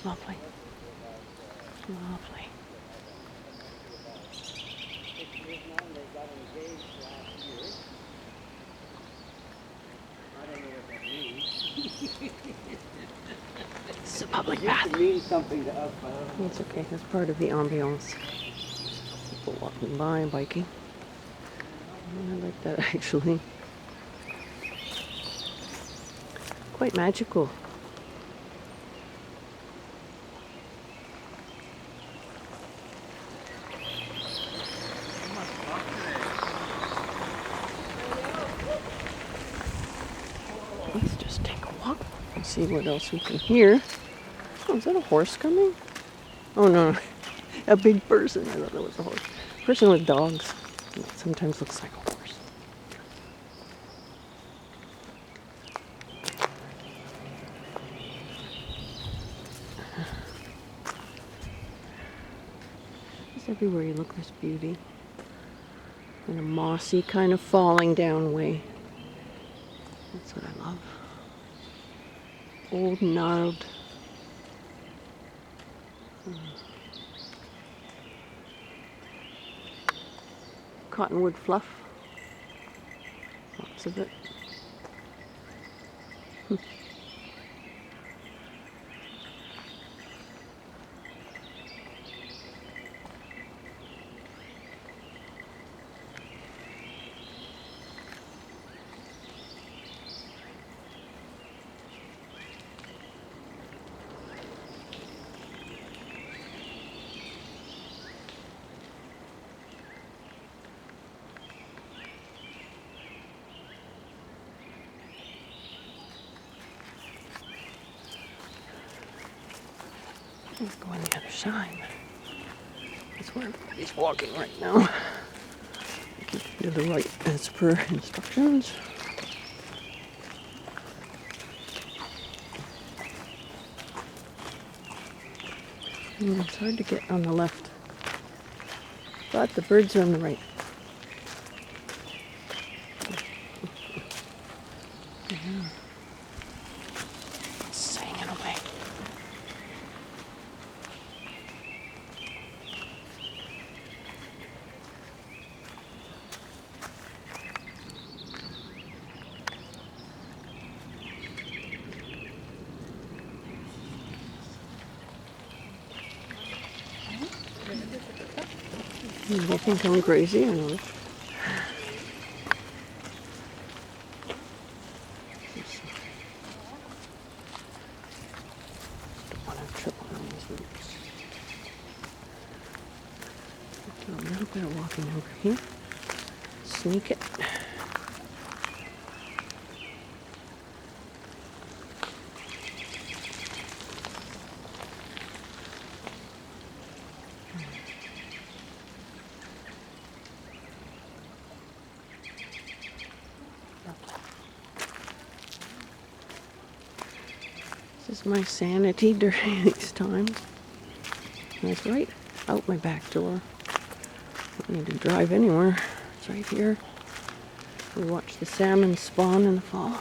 It's lovely. It's lovely. This is a public bath. It means something to us, It's okay. It's part of the ambiance. People walking by, biking. I like that actually. Quite magical. Let's just take a walk and see what else we can hear. Oh, is that a horse coming? Oh no, a big person. I thought that was a horse. Person with dogs. It sometimes looks like a horse. Just everywhere you look, there's beauty. In a mossy kind of falling down way. That's what I love. Old gnarled. Cottonwood fluff. Lots of it. Let's go on the other side. That's where everybody's walking right now. Keep to the right as per instructions. It's hard to get on the left, but the birds are on the right. Yeah. Singing away. They think I'm crazy, I know. Don't want to trip on these roots. Do a little bit of walking over here. Sneak it. This is my sanity during these times. And it's right out my back door. Don't need to drive anywhere. It's right here. We watch the salmon spawn in the fall.